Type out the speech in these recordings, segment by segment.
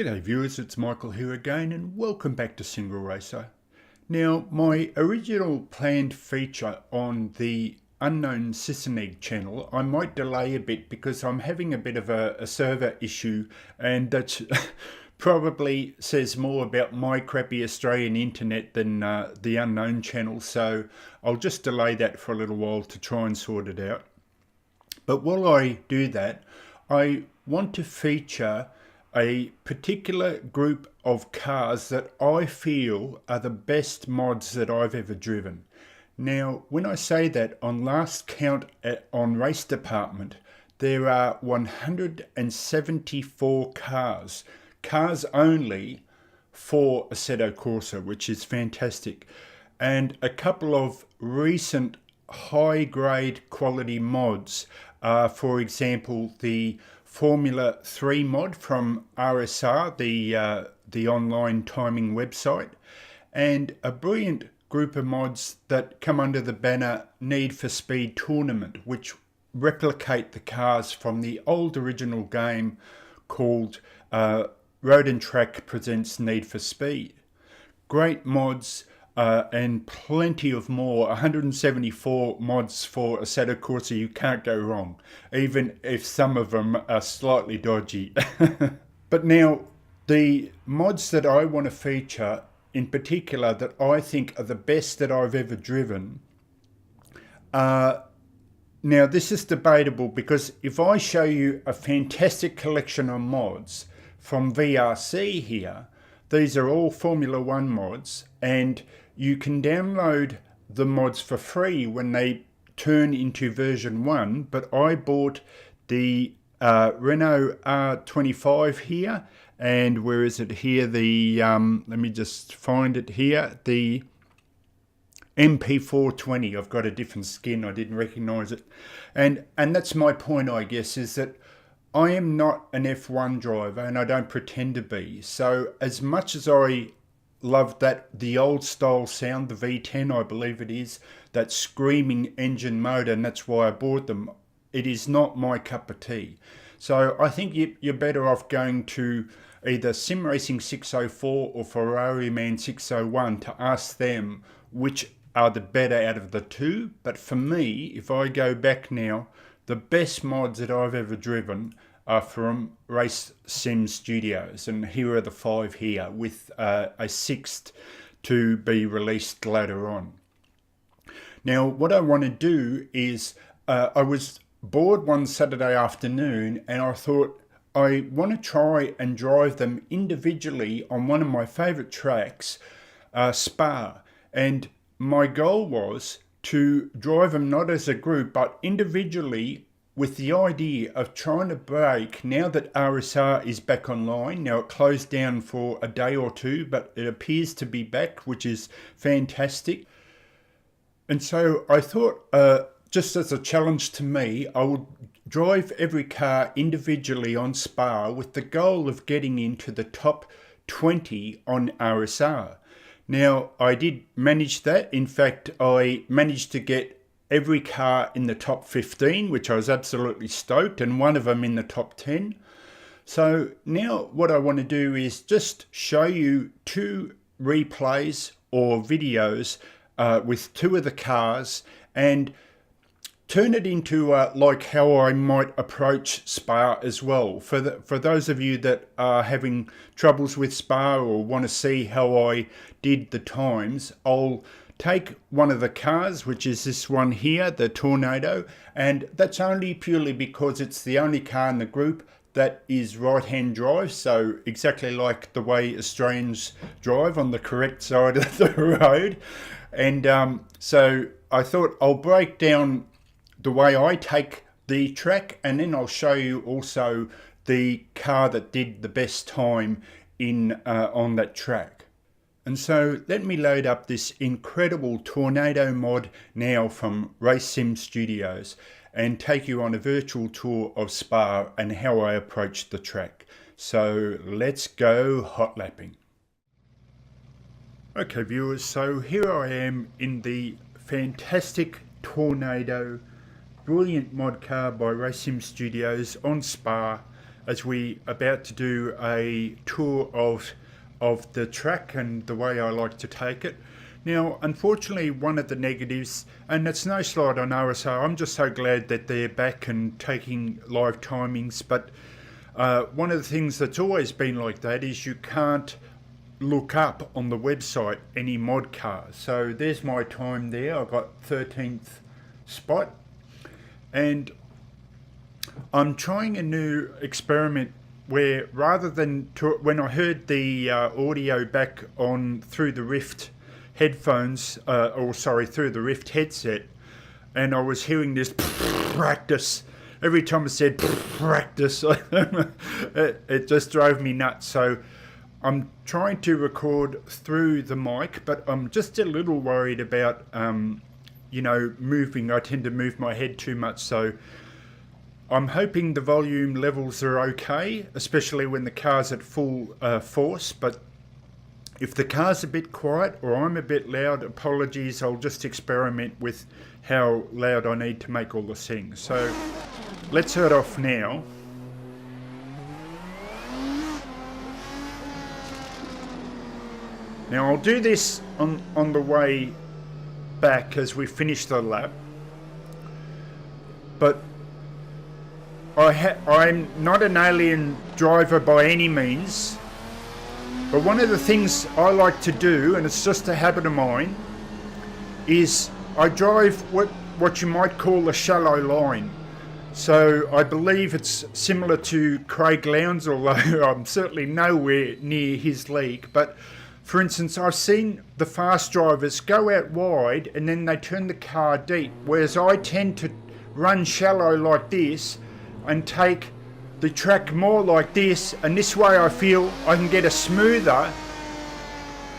G'day viewers, it's Michael here again and welcome back to SingleRacer. Now, my original planned feature on the Unknown Egg channel, I might delay a bit because I'm having a bit of a server issue, and that probably says more about my crappy Australian internet than the Unknown channel, so I'll just delay that for a little while to try and sort it out. But while I do that, I want to feature a particular group of cars that I feel are the best mods that I've ever driven. Now, when I say that, on last count on Race Department, there are 174 cars only for Assetto Corsa, which is fantastic, and a couple of recent high-grade quality mods. For example, the Formula 3 mod from RSR, the online timing website, and a brilliant group of mods that come under the banner Need for Speed Tournament, which replicate the cars from the old original game called Road and Track Presents Need for Speed. Great mods and plenty of more. 174 mods for Assetto Corsa. You can't go wrong, even if some of them are slightly dodgy. But now, the mods that I want to feature in particular that I think are the best that I've ever driven, now this is debatable, because if I show you a fantastic collection of mods from VRC here, these are all Formula 1 mods, and you can download the mods for free when they turn into version 1, but I bought the Renault R25 here, and where is it here? The, let me just find it here, the MP420. I've got a different skin, I didn't recognise it. And that's my point, I guess, is that I am not an F1 driver, and I don't pretend to be. So as much as I love the old style sound, the V10 I believe it is, that screaming engine motor, and that's why I bought them, it is not my cup of tea. So I think you're better off going to either Sim Racing 604 or Ferrari Man 601 to ask them which are the better out of the two. But for me, if I go back now, the best mods that I've ever driven are from Race Sim Studios, and here are the 5 here, with a 6th to be released later on. Now, what I want to do is, I was bored one Saturday afternoon, and I thought I want to try and drive them individually on one of my favourite tracks, Spa, and my goal was to drive them not as a group but individually, with the idea of trying to break, now that RSR is back online. Now, it closed down for a day or two, but it appears to be back, which is fantastic. And so I thought, just as a challenge to me, I would drive every car individually on Spa with the goal of getting into the top 20 on RSR. Now, I did manage that. In fact, I managed to get every car in the top 15, which I was absolutely stoked, and one of them in the top 10. So now what I want to do is just show you 2 replays or videos with 2 of the cars, and turn it into like how I might approach Spa as well. For those of you that are having troubles with Spa or want to see how I did the times, I'll take one of the cars, which is this one here, the Tornado, and that's only purely because it's the only car in the group that is right-hand drive, so exactly like the way Australians drive, on the correct side of the road. And so I thought I'll break down the way I take the track, and then I'll show you also the car that did the best time in on that track. And so let me load up this incredible Tornado mod now from Race Sim Studios and take you on a virtual tour of Spa and how I approached the track. So let's go hot lapping. Okay viewers, so here I am in the fantastic Tornado, brilliant mod car by Race Sim Studios on Spa, as we about to do a tour of the track and the way I like to take it. Now, unfortunately, one of the negatives, and it's no slight on RSR, I'm just so glad that they're back and taking live timings, but one of the things that's always been like that is you can't look up on the website any mod cars. So there's my time there. I got 13th spot, and I'm trying a new experiment where rather than when I heard the audio back on through the Rift headphones, through the Rift headset, and I was hearing this practice every time I said practice. It just drove me nuts. So I'm trying to record through the mic, but I'm just a little worried about moving. I tend to move my head too much, so I'm hoping the volume levels are okay, especially when the car's at full force. But if the car's a bit quiet or I'm a bit loud, apologies. I'll just experiment with how loud I need to make all the things. So let's head off now. Now I'll do this on the way back as we finish the lap, but I'm not an alien driver by any means, but one of the things I like to do, and it's just a habit of mine, is I drive what you might call a shallow line. So I believe it's similar to Craig Lowndes, although I'm certainly nowhere near his league. But for instance, I've seen the fast drivers go out wide and then they turn the car deep, whereas I tend to run shallow like this and take the track more like this, and this way I feel I can get a smoother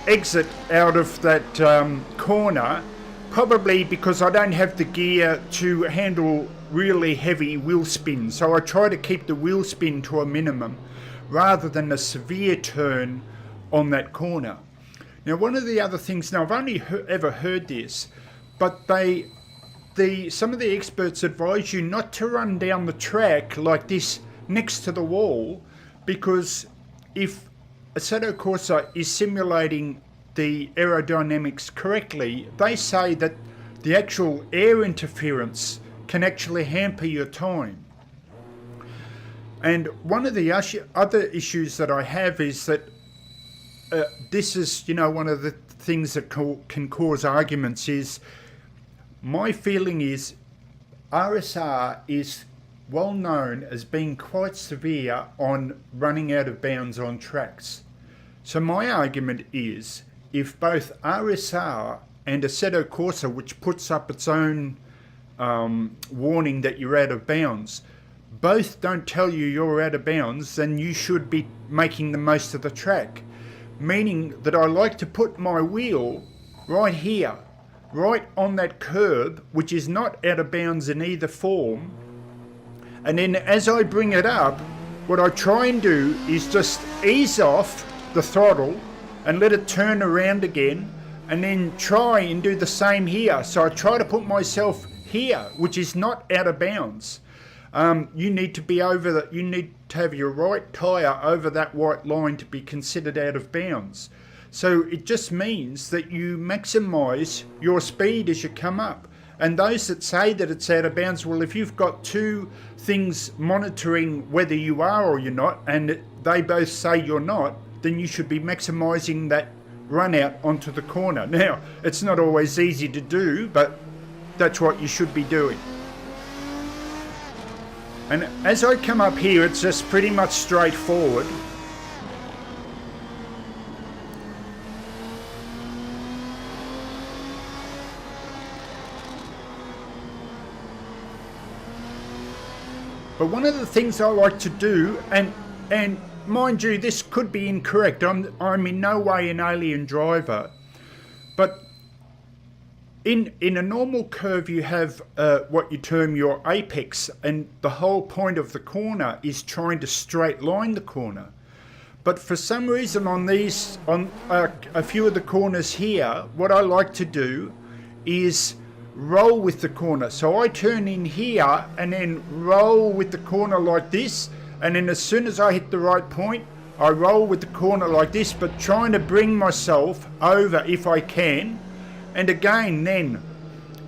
exit out of that corner, probably because I don't have the gear to handle really heavy wheel spin. So I try to keep the wheel spin to a minimum rather than a severe turn on that corner. Now, one of the other things, now I've only ever heard this, but some of the experts advise you not to run down the track like this next to the wall, because if Assetto Corsa is simulating the aerodynamics correctly, they say that the actual air interference can actually hamper your time. And one of the other issues that I have is that this is, one of the things that can cause arguments is, my feeling is RSR is well known as being quite severe on running out of bounds on tracks. So my argument is, if both RSR and Assetto Corsa, which puts up its own warning that you're out of bounds, both don't tell you you're out of bounds, then you should be making the most of the track. Meaning that I like to put my wheel right here, right on that curb, which is not out of bounds in either form. And then as I bring it up, what I try and do is just ease off the throttle and let it turn around again, and then try and do the same here. So I try to put myself here, which is not out of bounds. You need to be over that. You need to have your right tyre over that white line to be considered out of bounds. So it just means that you maximise your speed as you come up. And those that say that it's out of bounds, well, if you've got two things monitoring whether you are or you're not, and they both say you're not, then you should be maximising that run out onto the corner. Now, it's not always easy to do, but that's what you should be doing. And as I come up here, it's just pretty much straightforward. But one of the things I like to do, and mind you, this could be incorrect. I'm in no way an alien driver, but in a normal curve you have what you term your apex, and the whole point of the corner is trying to straight line the corner. But for some reason on a few of the corners here, what I like to do is roll with the corner. So I turn in here and then roll with the corner like this, and then as soon as I hit the right point, I roll with the corner like this, but trying to bring myself over if I can. And again, then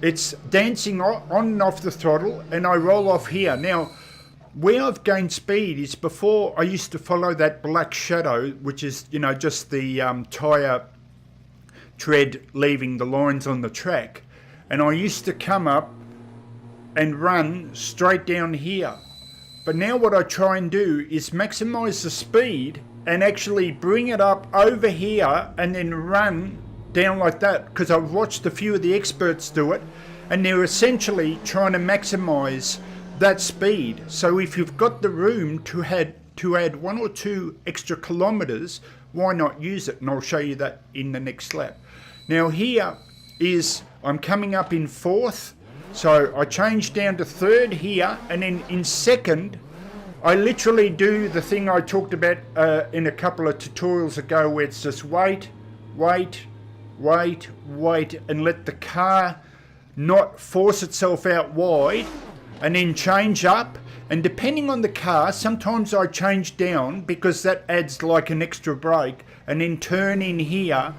it's dancing on and off the throttle, and I roll off here. Now, where I've gained speed is before I used to follow that black shadow, which is, you know, just the tyre tread leaving the lines on the track. And I used to come up and run straight down here. But now what I try and do is maximize the speed and actually bring it up over here and then run down like that, because I've watched a few of the experts do it, and they're essentially trying to maximize that speed. So if you've got the room to add 1 or 2 extra kilometers, why not use it? And I'll show you that in the next lap. Now here is, I'm coming up in 4th. So I change down to 3rd here, and then in 2nd, I literally do the thing I talked about in a couple of tutorials ago, where it's just wait, wait, wait, wait, and let the car not force itself out wide, and then change up. And depending on the car, sometimes I change down because that adds like an extra brake, and then turn in here.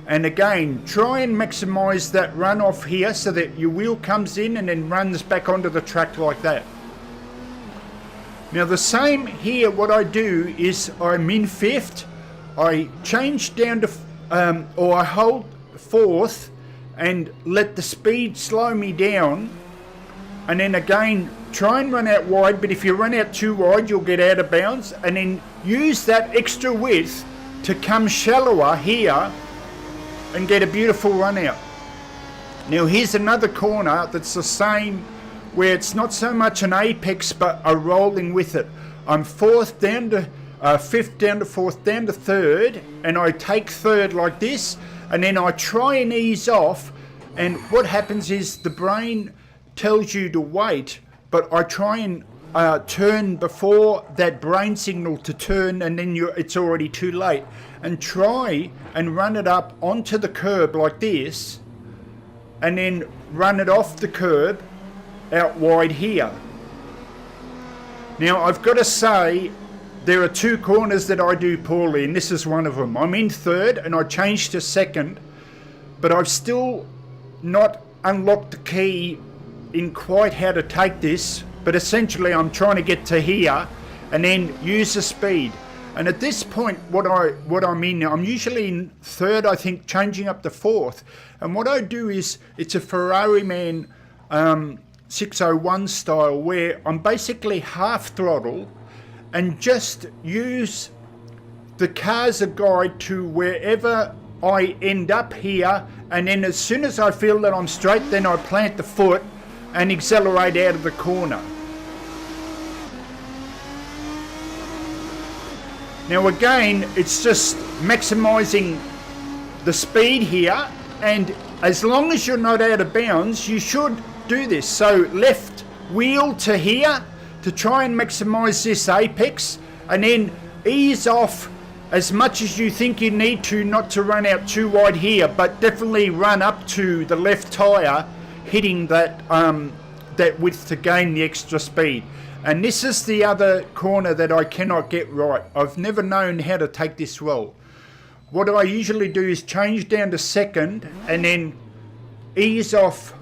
And again, try and maximize that run off here so that your wheel comes in and then runs back onto the track like that. Now the same here, what I do is I'm in 5th, I change down to, or I hold 4th and let the speed slow me down, and then again, try and run out wide, but if you run out too wide, you'll get out of bounds, and then use that extra width to come shallower here and get a beautiful run out. Now here's another corner that's the same, where it's not so much an apex but a rolling with it. I'm 4th down to 5th down to 4th down to 3rd, and I take 3rd like this, and then I try and ease off, and what happens is the brain tells you to wait, but I try and turn before that brain signal to turn, and then it's already too late. And try and run it up onto the curb like this, and then run it off the curb out wide here. Now I've got to say, there are 2 corners that I do poorly, and this is one of them. I'm in 3rd and I changed to 2nd, but I've still not unlocked the key in quite how to take this, but essentially I'm trying to get to here and then use the speed. And at this point, what I'm in, I'm usually in 3rd, I think, changing up to 4th. And what I do is, it's a Ferrari Man 601 style, where I'm basically half throttle and just use the car as a guide to wherever I end up here. And then as soon as I feel that I'm straight, then I plant the foot and accelerate out of the corner. Now again, it's just maximizing the speed here, and as long as you're not out of bounds, you should do this. So left wheel to here to try and maximize this apex, and then ease off as much as you think you need to, not to run out too wide here, but definitely run up to the left tyre, hitting that that width to gain the extra speed. And this is the other corner that I cannot get right. I've never known how to take this well. What I usually do is change down to 2nd and then ease off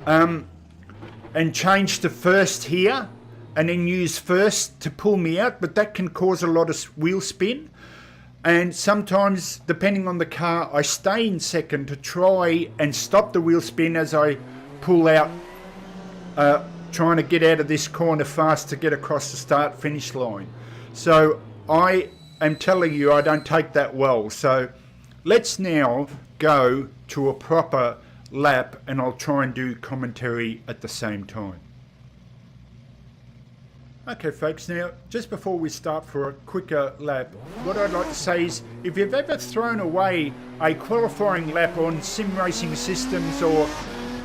and change to 1st here, and then use 1st to pull me out, but that can cause a lot of wheel spin. And sometimes, depending on the car, I stay in 2nd to try and stop the wheel spin as I pull out, trying to get out of this corner fast to get across the start finish line. So I am telling you, I don't take that well. So let's now go to a proper lap, and I'll try and do commentary at the same time. Okay folks, now just before we start for a quicker lap, what I'd like to say is, if you've ever thrown away a qualifying lap on sim racing systems or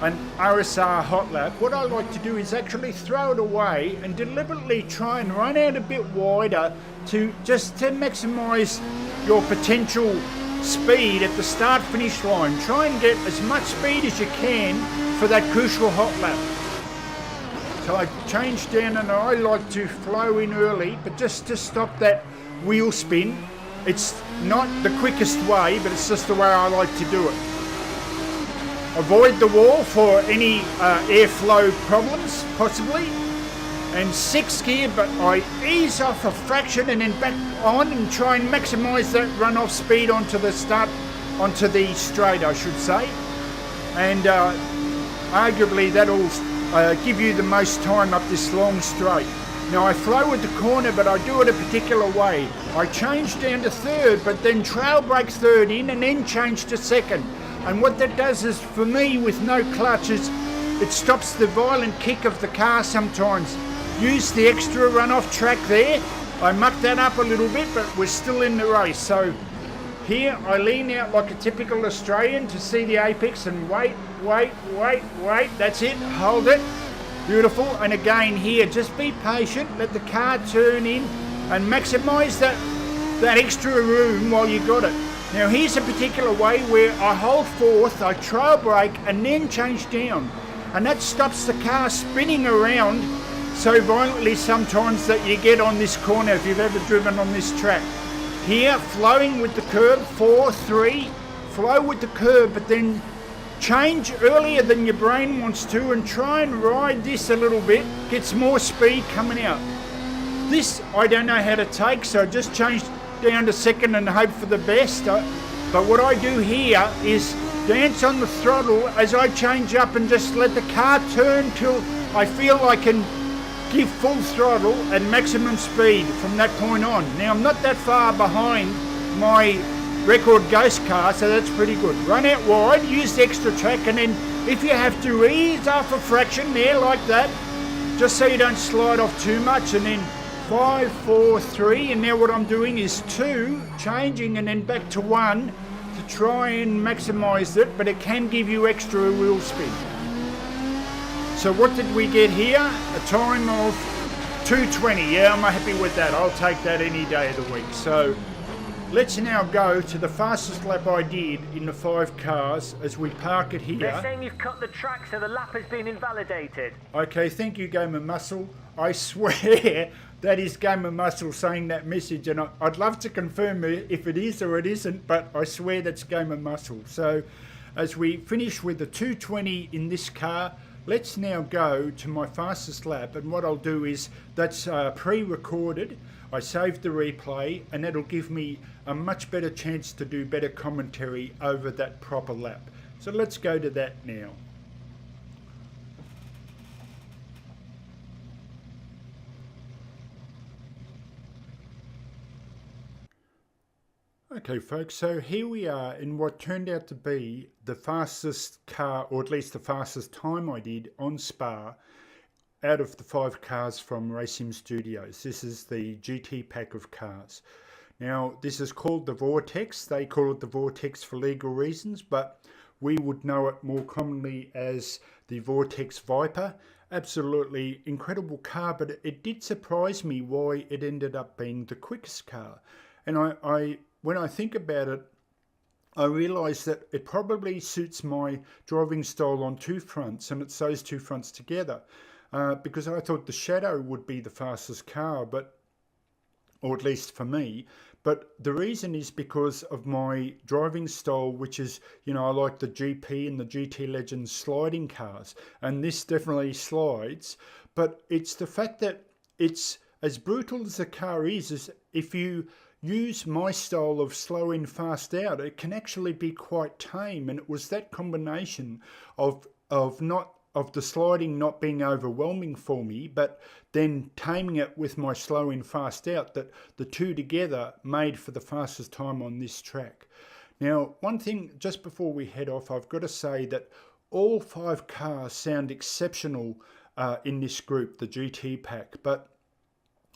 an RSR Hotlap, what I like to do is actually throw it away and deliberately try and run out a bit wider to maximise your potential speed at the start finish line. Try and get as much speed as you can for that crucial hot lap. So I changed down, and I like to flow in early, but just to stop that wheel spin. It's not the quickest way, but it's just the way I like to do it. Avoid the wall for any airflow problems, possibly. And 6th gear, but I ease off a fraction and then back on and try and maximise that run-off speed onto the straight, I should say. And arguably that'll give you the most time up this long straight. Now I flow with the corner, but I do it a particular way. I change down to 3rd, but then trail brake 3rd in and then change to 2nd. And what that does is, for me, with no clutches, it stops the violent kick of the car sometimes. Use the extra run-off track there. I mucked that up a little bit, but we're still in the race. So here I lean out like a typical Australian to see the apex and wait. That's it, hold it. Beautiful. And again here, just be patient, let the car turn in and maximise that extra room while you got it. Now here's a particular way where I hold 4th, I trail brake and then change down. And that stops the car spinning around so violently sometimes that you get on this corner if you've ever driven on this track. Here, flowing with the curb, 4, 3, flow with the curb, but then change earlier than your brain wants to and try and ride this a little bit, gets more speed coming out. This I don't know how to take, so I just changed down to 2nd and hope for the best. But what I do here is dance on the throttle as I change up and just let the car turn till I feel I can give full throttle at maximum speed from that point on. Now I'm not that far behind my record ghost car, so that's pretty good. Run out wide, use the extra track, and then if you have to, ease off a fraction there like that, just so you don't slide off too much. And then 5, 4, 3, and now what I'm doing is 2, changing and then back to 1 to try and maximise it, but it can give you extra wheel spin. So what did we get here? A time of 2:20. Yeah, I'm happy with that. I'll take that any day of the week. So let's now go to the fastest lap I did in the 5 cars as we park it here. They're saying you've cut the track, so the lap has been invalidated. Okay, thank you, Game of Muscle. I swear that is Game of Muscle saying that message, and I'd love to confirm if it is or it isn't, but I swear that's Game of Muscle. So as we finish with the 2:20 in this car, let's now go to my fastest lap, and what I'll do is, that's pre-recorded, I saved the replay, and that'll give me a much better chance to do better commentary over that proper lap. So let's go to that now. Okay folks, so here we are in what turned out to be the fastest car, or at least the fastest time I did on Spa out of the 5 cars from Racing Studios. This is the GT pack of cars. Now this is called the Vortex. They call it the Vortex for legal reasons, but we would know it more commonly as the Vortex Viper. Absolutely incredible car, but it did surprise me why it ended up being the quickest car. And when I think about it, I realise that it probably suits my driving style on 2 fronts, and it's those 2 fronts together. Because I thought the Shadow would be the fastest car, or at least for me. But the reason is because of my driving style, which is, I like the GP and the GT Legends sliding cars. And this definitely slides. But it's the fact that it's as brutal as the car is if you use my style of slow in, fast out, it can actually be quite tame. And it was that combination of the sliding not being overwhelming for me, but then taming it with my slow in, fast out, that the two together made for the fastest time on this track. Now, one thing just before we head off, I've got to say that all 5 cars sound exceptional in this group, the GT pack, but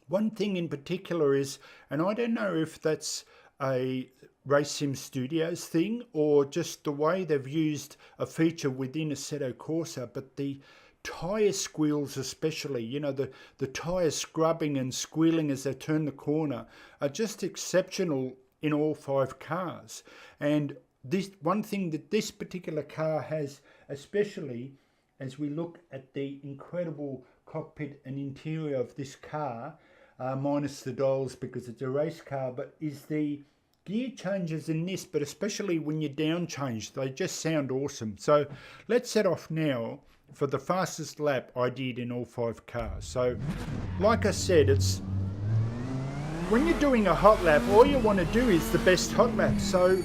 one thing in particular is, and I don't know if that's a Racing Studios thing or just the way they've used a feature within Assetto Corsa, but the tyre squeals especially, the tyre scrubbing and squealing as they turn the corner are just exceptional in all 5 cars. And this one thing that this particular car has, especially as we look at the incredible cockpit and interior of this car, minus the dials because it's a race car, but is the gear changes in this, but especially when you down change, they just sound awesome. So let's set off now for the fastest lap I did in all 5 cars. So like I said, it's when you're doing a hot lap, all you want to do is the best hot lap. So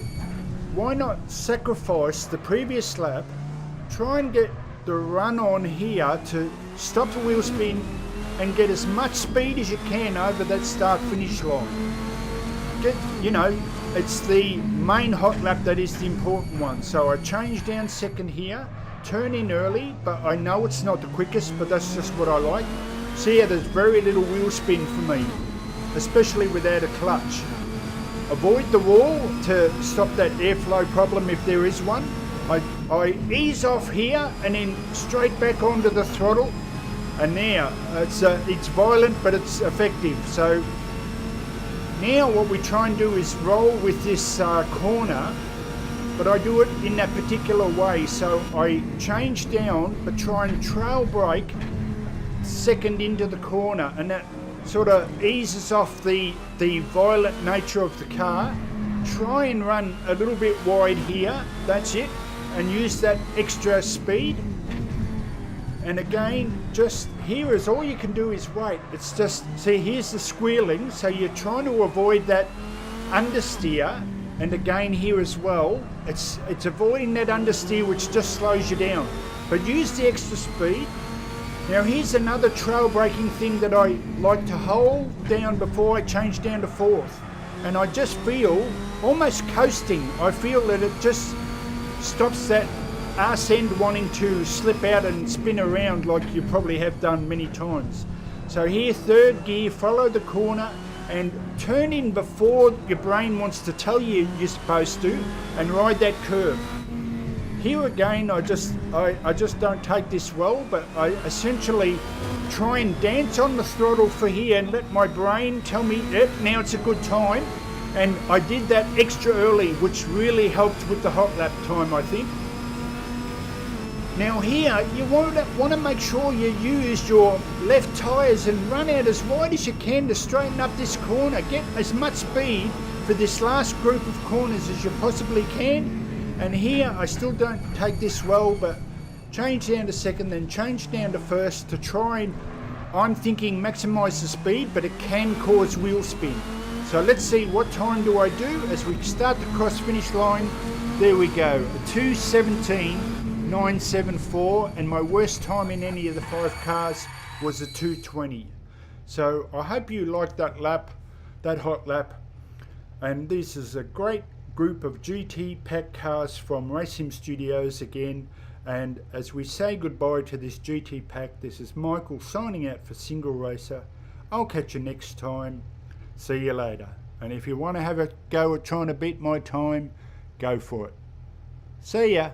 why not sacrifice the previous lap, try and get the run on here to stop the wheel spin and get as much speed as you can over that start finish line. You know, it's the main hot lap that is the important one. So I change down second here, turn in early, but I know it's not the quickest, but that's just what I like. See how there's very little wheel spin for me, especially without a clutch. Avoid the wall to stop that airflow problem if there is one. I ease off here and then straight back onto the throttle, and now it's violent but it's effective. So now what we try and do is roll with this corner, but I do it in that particular way. So I change down but try and trail brake second into the corner, and that sort of eases off the violent nature of the car. Try and run a little bit wide here, that's it, and use that extra speed. And again, just here is all you can do is wait. It's just, see, here's the squealing, so you're trying to avoid that understeer, and again here as well, it's avoiding that understeer which just slows you down. But use the extra speed. Now here's another trail braking thing that I like to hold down before I change down to fourth. And I just feel almost coasting. I feel that it just stops that arse end wanting to slip out and spin around like you probably have done many times. So here, third gear, follow the corner and turn in before your brain wants to tell you you're supposed to, and ride that curve. Here again, I just don't take this well, but I essentially try and dance on the throttle for here and let my brain tell me, yep, now it's a good time. And I did that extra early, which really helped with the hot lap time, I think. Now here, you want to make sure you use your left tyres and run out as wide as you can to straighten up this corner. Get as much speed for this last group of corners as you possibly can. And here, I still don't take this well, but change down to second, then change down to first to try and, I'm thinking, maximise the speed, but it can cause wheel spin. So let's see, what time do I do as we start the cross finish line. There we go, a 2:17.974, and my worst time in any of the 5 cars was a 2:20. So I hope you liked that lap, that hot lap, and this is a great group of GT pack cars from Racing Studios again. And as we say goodbye to this GT pack, this is Michael signing out for SingleRacer. I'll catch you next time. See you later. And if you want to have a go at trying to beat my time, go for it. See ya.